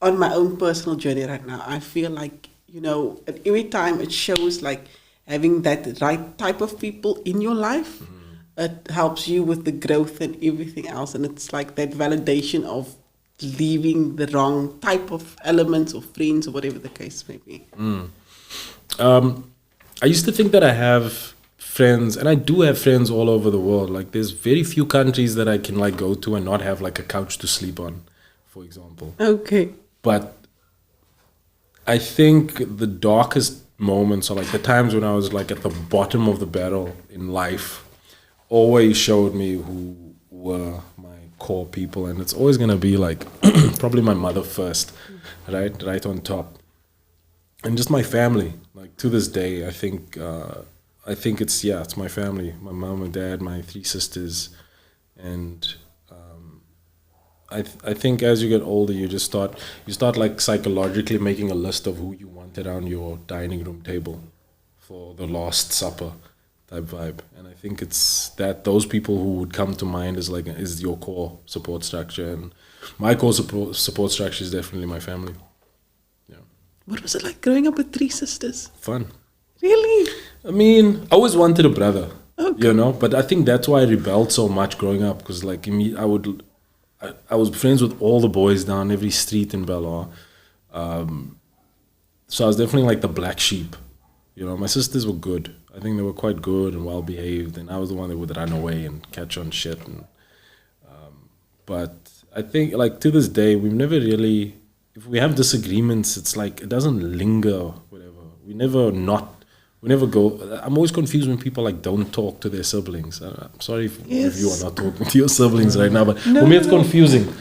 on my own personal journey right now, I feel like, you know, at every time it shows like having that right type of people in your life, it helps you with the growth and everything else. And it's like that validation of leaving the wrong type of elements or friends or whatever the case may be. I used to think that I have friends, and I do have friends all over the world. Like there's very few countries that I can like go to and not have like a couch to sleep on, for example. Okay. But I think the darkest moments, or like the times when I was like at the bottom of the barrel in life, always showed me who were my core people. And it's always going to be like probably my mother first, right on top. And just my family. Like to this day, I think it's my family. My mom and dad, my 3 sisters. And I think as you get older, you start like psychologically making a list of who you wanted on your dining room table for the Last Supper type vibe. And I think it's that those people who would come to mind is your core support structure. And my core support structure is definitely my family. Yeah. What was it like growing up with 3 sisters? Fun. Really? I mean, I always wanted a brother, okay. You know, but I think that's why I rebelled so much growing up, because like I was friends with all the boys down every street in Belhar. So I was definitely like the black sheep. You know, my sisters were good. I think they were quite good and well behaved, and I was the one that would run away and catch on shit. And but I think like to this day, we've never really, if we have disagreements, it's like it doesn't linger, whatever. We never go. I'm always confused when people like don't talk to their siblings. I'm sorry if you are not talking to your siblings right now, but for me it's confusing.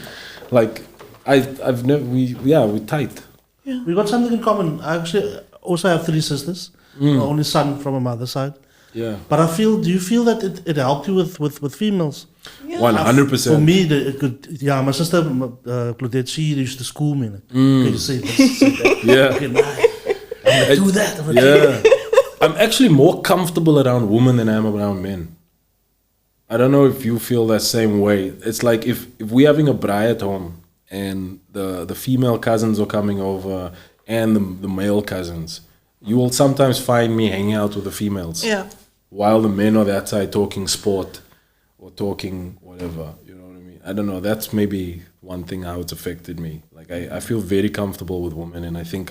Like I've never we're tight. Yeah. We got something in common. I actually also have 3 sisters. Only son from a mother's side. Yeah. But do you feel that it helped you with females? 100%. For me, it could. Yeah, my sister Claudette, she used to school me. Like, can you say that? Yeah. Okay, I'm gonna do that. I'm actually more comfortable around women than I am around men. I don't know if you feel that same way. It's like if we're having a braai at home and the female cousins are coming over and the male cousins, you will sometimes find me hanging out with the females. Yeah. While the men are that side talking sport or talking whatever, you know what I mean? I don't know. That's maybe one thing how it's affected me. Like I feel very comfortable with women, and I think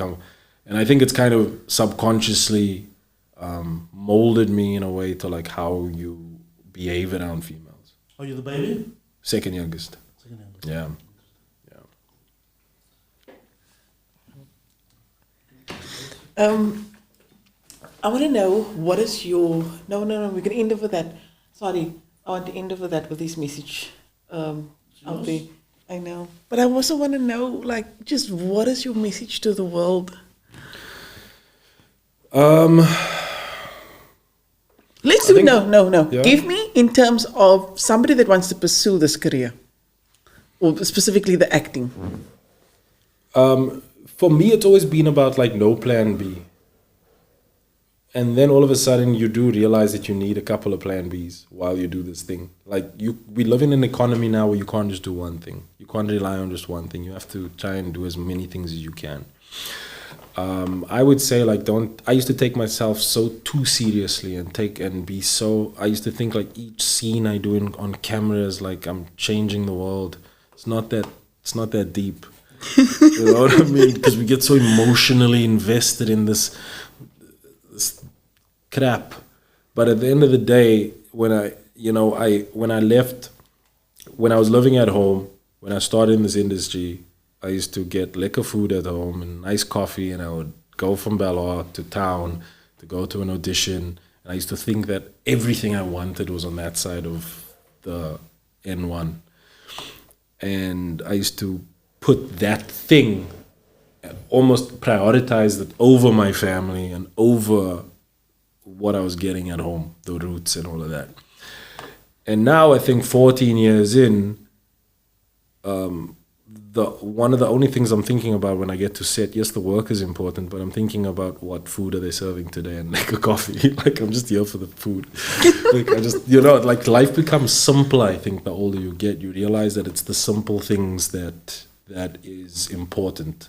it's kind of subconsciously molded me in a way to like how you behave around females. Are you the baby? Second youngest. Yeah. I want to know what is your... No, we're going to end over that. Sorry, I want to end over that with this message out there. I know. But I also want to know, like, just what is your message to the world? Let's do... No. Yeah. Give me in terms of somebody that wants to pursue this career. Or specifically the acting. For me, it's always been about like no plan B. And then all of a sudden you do realize that you need a couple of plan Bs while you do this thing. Like we live in an economy now where you can't just do one thing. You can't rely on just one thing. You have to try and do as many things as you can. I would say like I used to take myself so too seriously I used to think like each scene I do on camera is like I'm changing the world. It's not that deep. You know what I mean? Because we get so emotionally invested in this crap. But at the end of the day, when I was living at home, when I started in this industry, I used to get liquor food at home and nice coffee, and I would go from Belhar to town to go to an audition. And I used to think that everything I wanted was on that side of the N1. And I used to put that thing, almost prioritize it over my family and over what I was getting at home, the roots and all of that. And now I think 14 years in, one of the only things I'm thinking about when I get to set, yes, the work is important, but I'm thinking about what food are they serving today and like a coffee. Like I'm just here for the food. Like I just, like life becomes simpler. I think the older you get, you realize that it's the simple things that is important,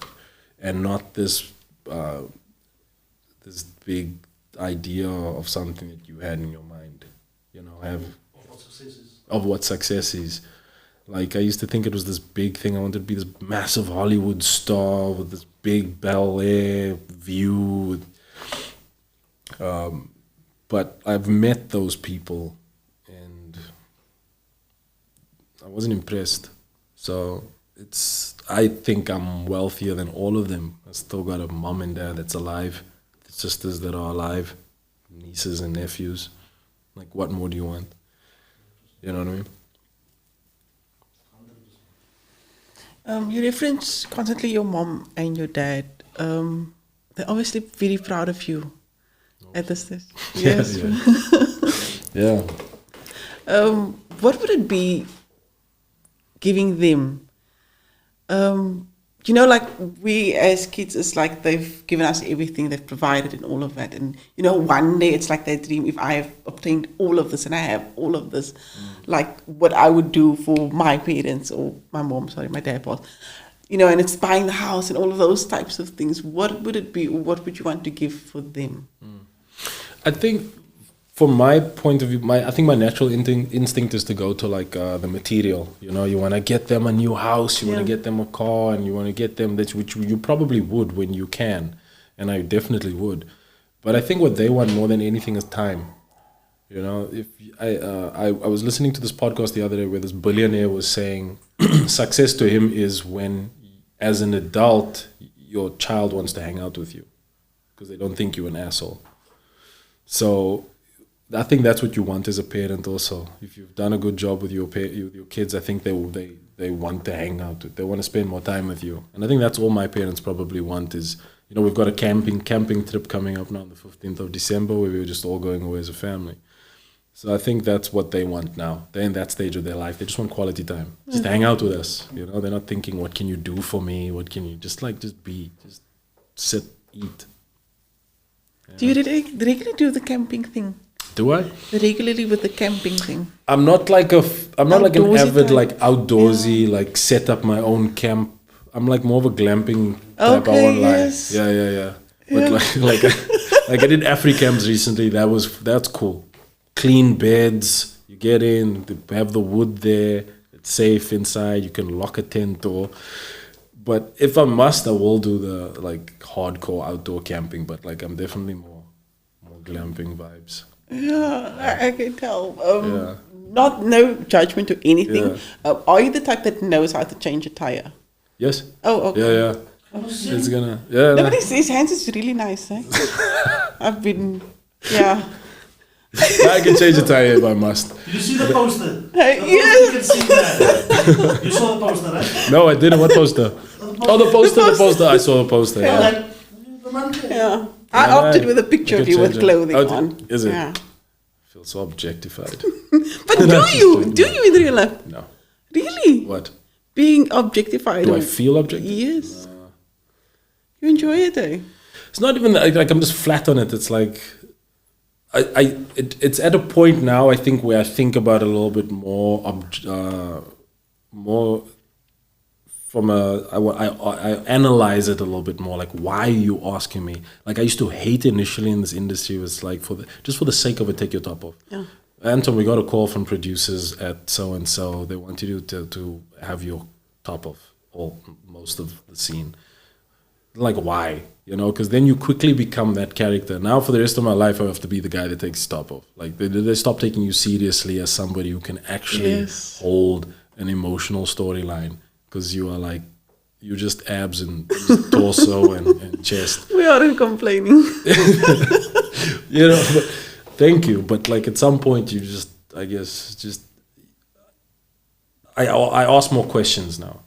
and not this big idea of something that you had in your mind. Of what success is. Like I used to think it was this big thing. I wanted to be this massive Hollywood star with this big Bel Air view. But I've met those people and I wasn't impressed. So I think I'm wealthier than all of them. I still got a mom and dad that's alive, sisters that are alive, nieces and nephews. Like what more do you want? You know what I mean? You reference constantly your mom and your dad. They're obviously very proud of you at this stage. Yes. Yeah. What would it be giving them? Like we as kids, it's like they've given us everything, they've provided and all of that. And, one day it's like their dream, if I have obtained all of this and I have all of this, like what I would do for my parents or my dad was, and it's buying the house and all of those types of things. What would it be? What would you want to give for them? I think from my point of view, I think my natural instinct is to go to like the material. You want to get them a new house, you want to get them a car, and you want to get them that, which you probably would when you can, and I definitely would. But I think what they want more than anything is time. If I was listening to this podcast the other day where this billionaire was saying success to him is when, as an adult, your child wants to hang out with you because they don't think you're an asshole. So I think that's what you want as a parent also. If you've done a good job with your kids, I think they want to hang out with, they want to spend more time with you. And I think that's all my parents probably want is, we've got a camping trip coming up now on the 15th of December where we're just all going away as a family. So I think that's what they want now. They're in that stage of their life. They just want quality time. Just hang out with us. They're not thinking, what can you do for me? What can you just be, just sit, eat. Do you regularly do the camping thing? Do I? Regularly with the camping thing. I'm not like an avid type. like outdoorsy like set up my own camp. I'm like more of a glamping type. I won't lie. Yes. Yeah. But like I did Afri-camps recently. That's cool. Clean beds. You get in. They have the wood there. It's safe inside. You can lock a tent door. But if I must, I will do the like hardcore outdoor camping. But like I'm definitely more glamping vibes. Yeah, I can tell. No judgment to anything. Are you the type that knows how to change a tire? Yes. Oh, okay. Yeah. It's gonna. Yeah. No, but his hands is really nice. Eh? I've been. Yeah. I can change a tire if I must. Did you see the poster? Yes. You can see that. You saw the poster, right? No, I didn't. What poster? Oh, the poster. I saw the poster. Yeah. Yeah. I opted with a picture of you with clothing on. Is it? Yeah. I feel so objectified. But do you? Do you in real life? No. Really? What? Being objectified. Do I feel objectified? Yes. You enjoy it, eh? It's not even like I'm just flat on it. It's like it's at a point now, I think, where I think about it a little bit more more from I analyze it a little bit more. Like, why are you asking me? Like, I used to hate initially in this industry. It was like just for the sake of it, take your top off. Yeah. Anton, we got a call from producers at so and so. They want you to have your top off most of the scene. Like, why? You know, because then you quickly become that character. Now, for the rest of my life, I have to be the guy that takes top off. Like, they stop taking you seriously as somebody who can actually hold an emotional storyline. Because you are like, you're just abs and just torso and chest. We aren't complaining. You know, but, thank you. But like at some point, you just, I guess, just, I ask more questions now.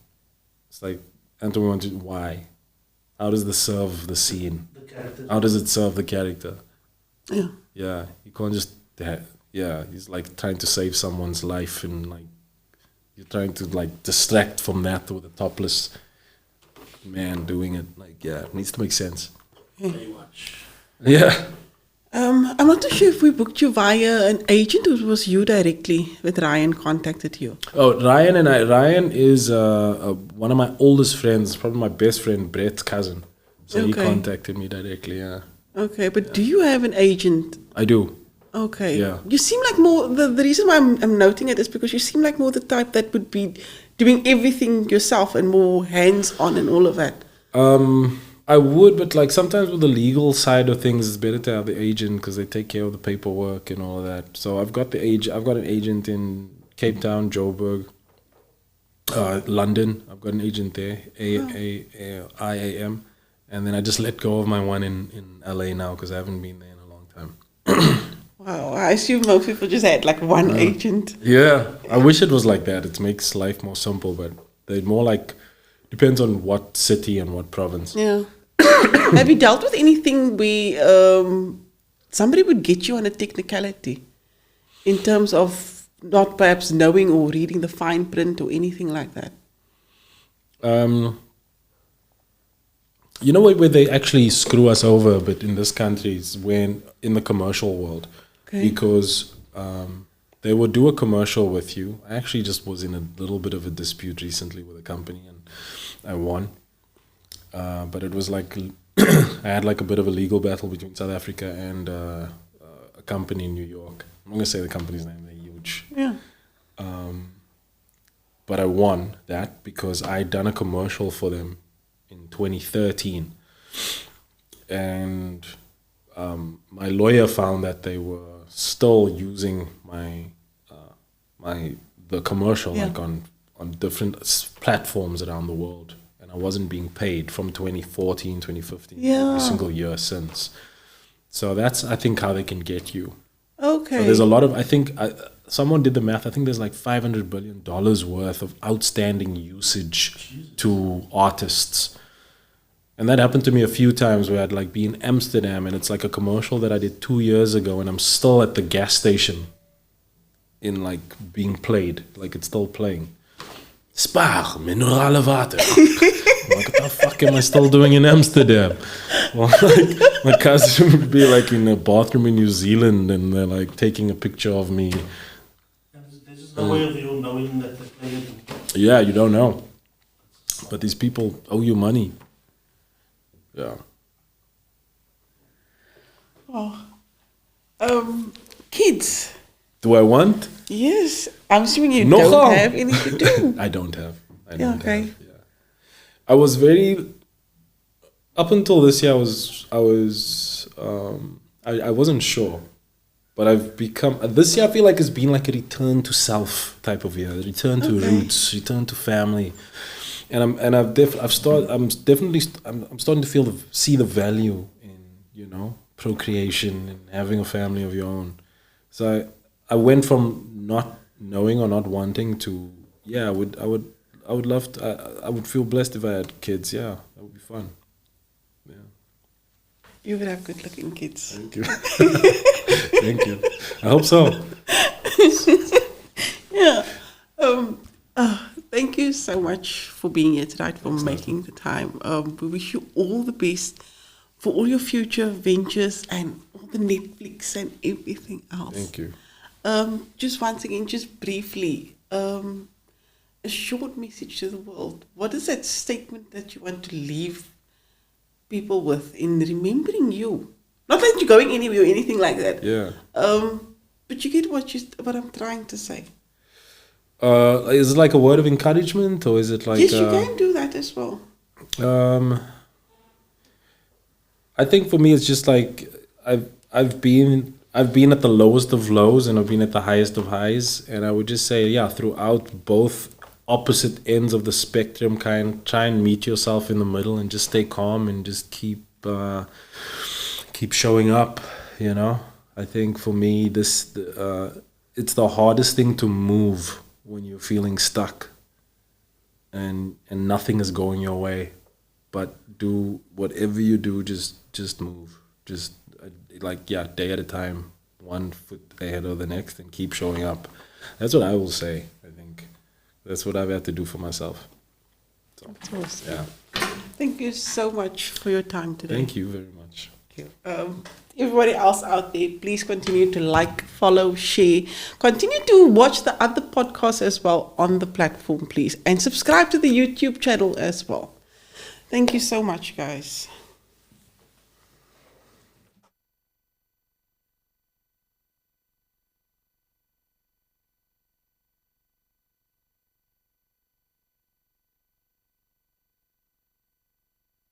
It's like, Anton, we want to, why? How does this serve the scene? The character. How does it serve the character? Yeah. Yeah, you can't just, he's like trying to save someone's life and like, you're trying to like distract from that with a topless man doing it. Like, yeah, it needs to make sense. Yeah. I'm not too sure if we booked you via an agent or it was you directly with Ryan contacted you. Oh, Ryan is one of my oldest friends, probably my best friend, Brett's cousin. So he contacted me directly, yeah. Okay, but do you have an agent? I do. Okay. Yeah. You seem like more, the reason why I'm noting it is because you seem like more the type that would be doing everything yourself and more hands-on and all of that. I would, but like sometimes with the legal side of things, it's better to have the agent because they take care of the paperwork and all of that. So I've got an agent in Cape Town, Joburg, London. I've got an agent there, IAM, and then I just let go of my one in LA now because I haven't been there in a long time. Wow, I assume most people just had like one agent. Yeah, I wish it was like that. It makes life more simple, but they're more like, depends on what city and what province. Yeah. Have you dealt with anything where somebody would get you on a technicality in terms of not perhaps knowing or reading the fine print or anything like that? You know where they actually screw us over a bit in this country is when in the commercial world. Okay. Because they would do a commercial with you. I actually just was in a little bit of a dispute recently with a company and I won. But it was like, I had like a bit of a legal battle between South Africa and a company in New York. I'm not going to say the company's name, they're huge. Yeah. But I won that because I'd done a commercial for them in 2013. And my lawyer found that they were still using the commercial like on different platforms around the world. And I wasn't being paid from 2014, 2015, every single year since. So that's, I think, how they can get you. Okay. So there's a lot of, I think, someone did the math. I think there's like $500 billion worth of outstanding usage to artists. And that happened to me a few times where I'd like be in Amsterdam and it's like a commercial that I did 2 years ago and I'm still at the gas station in like being played, like it's still playing. Spaar, minerale water. What the fuck am I still doing in Amsterdam? Well, like, my cousin would be like in a bathroom in New Zealand and they're like taking a picture of me. There's just no way of you knowing that they're playing. Yeah, you don't know. But these people owe you money. Yeah. Oh. Kids. Do I want? Yes. I'm assuming you No. don't have any to do. I don't have. Yeah, okay. Yeah. I was very up until this year. I wasn't sure, but I've become this year. I feel like it's been like a return to self type of year, a return to roots, return to family, and I'm starting to see the value in procreation and having a family of your own. So I went from not knowing or not wanting to I would love to. I would feel blessed if I had kids. Yeah, that would be fun. Yeah. You would have good-looking kids. Thank you. Thank you. I hope so. Yeah. Thank you so much for being here tonight, for making the time. We wish you all the best for all your future ventures and all the Netflix and everything else. Thank you. Just once again, just briefly, a short message to the world. What is that statement that you want to leave people with in remembering you? Not that you're going anywhere or anything like that. Yeah. But you get what I'm trying to say. Is it like a word of encouragement, or is it like? Yes, you can do that as well. I think for me, it's just like I've been at the lowest of lows and I've been at the highest of highs, and I would just say, throughout both opposite ends of the spectrum, try and meet yourself in the middle and just stay calm and just keep showing up. I think for me, it's the hardest thing to move when you're feeling stuck and nothing is going your way. But do whatever you do, just move, day at a time, one foot ahead of the next, and keep showing up. That's what I will say. I think that's what I've had to do for myself. So, That's awesome. yeah. Thank you so much for your time today. Thank you very much. Thank you. Everybody else out there, please continue to like, follow, share. Continue to watch the other podcasts as well on the platform, please. And subscribe to the YouTube channel as well. Thank you so much, guys.